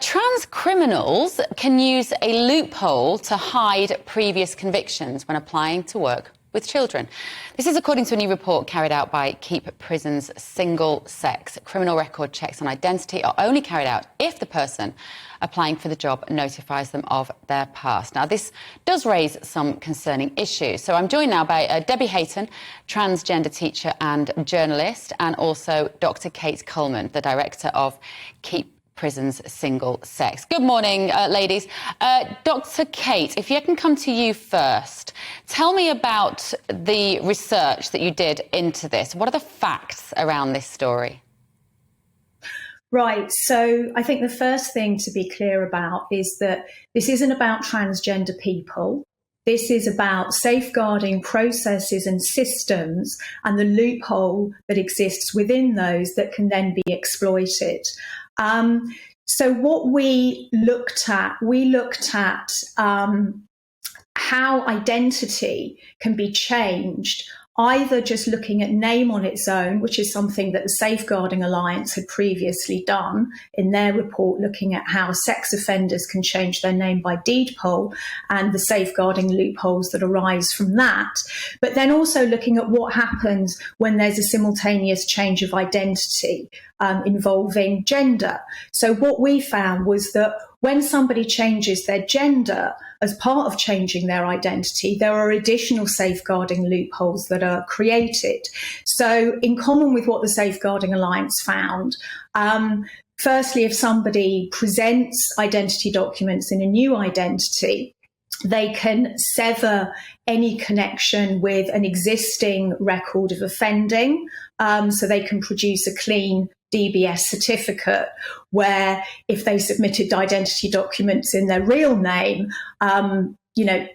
Trans criminals can use a loophole to hide previous convictions when applying to work with children. This is according to a new report carried out by Keep Prison's single-sex. Criminal record checks on identity are only carried out if the person applying for the job notifies them of their past. Now, this does raise some concerning issues. So I'm joined now by Debbie Hayton, transgender teacher and journalist, and also Dr. Kate Coleman, the director of Keep Prison's single sex. Good morning, ladies. Dr. Kate, if I can come to you first, tell me about the research that you did into this. What are the facts around this story? Right. So I think the first thing to be clear about is that this isn't about transgender people. This is about safeguarding processes and systems and the loophole that exists within those that can then be exploited. So what we looked at how identity can be changed, either just looking at name on its own, which is something that the Safeguarding Alliance had previously done in their report, looking at how sex offenders can change their name by deed poll and the safeguarding loopholes that arise from that, but then also looking at what happens when there's a simultaneous change of identity involving gender. So what we found was that when somebody changes their gender as part of changing their identity, there are additional safeguarding loopholes that are created. So in common with what the Safeguarding Alliance found, firstly, if somebody presents identity documents in a new identity, they can sever any connection with an existing record of offending. So they can produce a clean DBS certificate where if they submitted identity documents in their real name,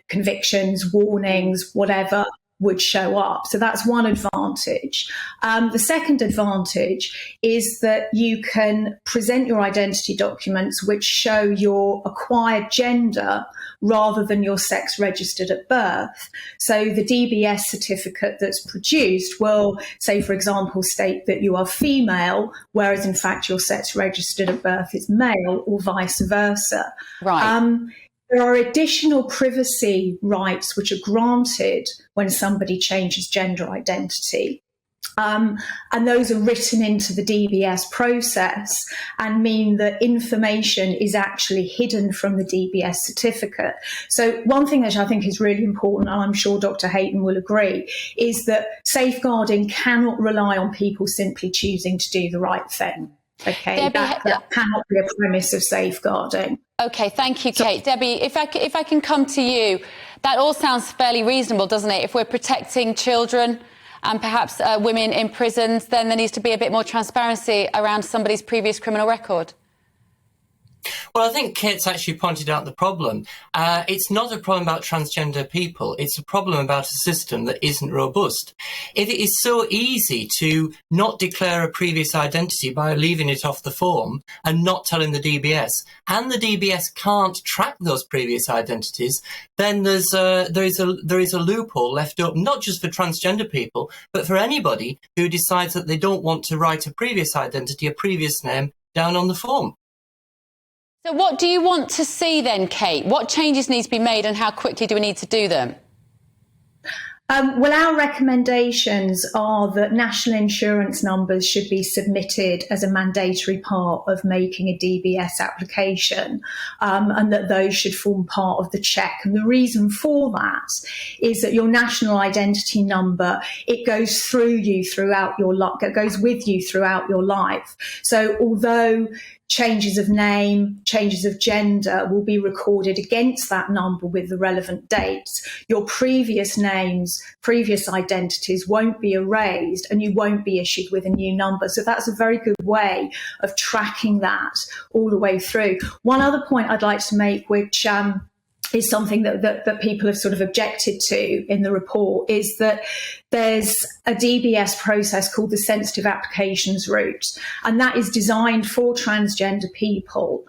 convictions, warnings, whatever would show up. So that's one advantage. The second advantage is that you can present your identity documents which show your acquired gender rather than your sex registered at birth. So the DBS certificate that's produced will, say, for example, state that you are female, whereas in fact your sex registered at birth is male, or vice versa. Right. There are additional privacy rights which are granted when somebody changes gender identity. And those are written into the DBS process and mean that information is actually hidden from the DBS certificate. So one thing that I think is really important, and I'm sure Dr. Hayton will agree, is that safeguarding cannot rely on people simply choosing to do the right thing. Okay, Debbie, that cannot be a premise of safeguarding. Okay, thank you, Kate. Debbie, if I can come to you, that all sounds fairly reasonable, doesn't it? If we're protecting children and perhaps women in prisons, then there needs to be a bit more transparency around somebody's previous criminal record. Well, I think Kate's actually pointed out the problem. It's not a problem about transgender people. It's a problem about a system that isn't robust. If it is so easy to not declare a previous identity by leaving it off the form and not telling the DBS, and the DBS can't track those previous identities, then there is a loophole left open, not just for transgender people, but for anybody who decides that they don't want to write a previous identity, a previous name, down on the form. So what do you want to see then, Kate? What changes need to be made and how quickly do we need to do them? Well, our recommendations are that national insurance numbers should be submitted as a mandatory part of making a DBS application, and that those should form part of the check. And the reason for that is that your national identity number, it goes through you throughout your life, it goes with you throughout your life. So although changes of name, changes of gender will be recorded against that number with the relevant dates, your previous names, previous identities won't be erased and you won't be issued with a new number. So that's a very good way of tracking that all the way through. One other point I'd like to make, which is something that people have sort of objected to in the report, is that there's a DBS process called the sensitive applications route, and that is designed for transgender people.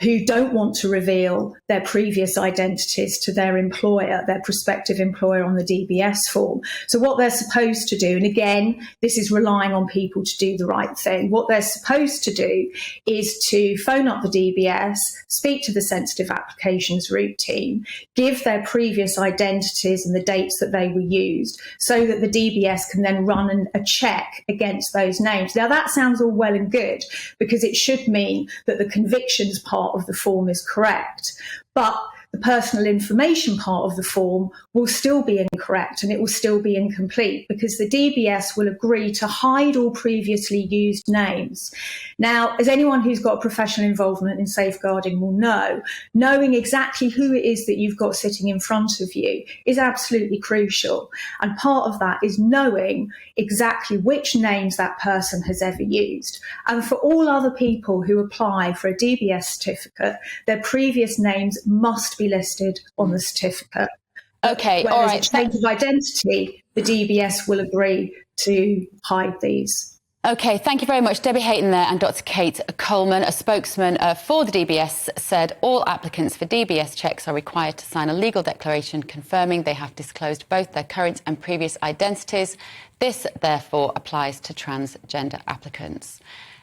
who don't want to reveal their previous identities to their employer, their prospective employer on the DBS form. So what they're supposed to do, and again, this is relying on people to do the right thing, what they're supposed to do is to phone up the DBS, speak to the sensitive applications route team, give their previous identities and the dates that they were used so that the DBS can then run a check against those names. Now that sounds all well and good because it should mean that the convictions part of the form is correct, but the personal information part of the form will still be incorrect and it will still be incomplete because the DBS will agree to hide all previously used names. Now, as anyone who's got professional involvement in safeguarding will know, knowing exactly who it is that you've got sitting in front of you is absolutely crucial. And part of that is knowing exactly which names that person has ever used. And for all other people who apply for a DBS certificate, their previous names must be listed on the certificate. Okay, Whereas all right. a change of identity, the DBS will agree to hide these. Okay, thank you very much. Debbie Hayton there and Dr. Kate Coleman, a spokesman for the DBS, said all applicants for DBS checks are required to sign a legal declaration confirming they have disclosed both their current and previous identities. This, therefore, applies to transgender applicants.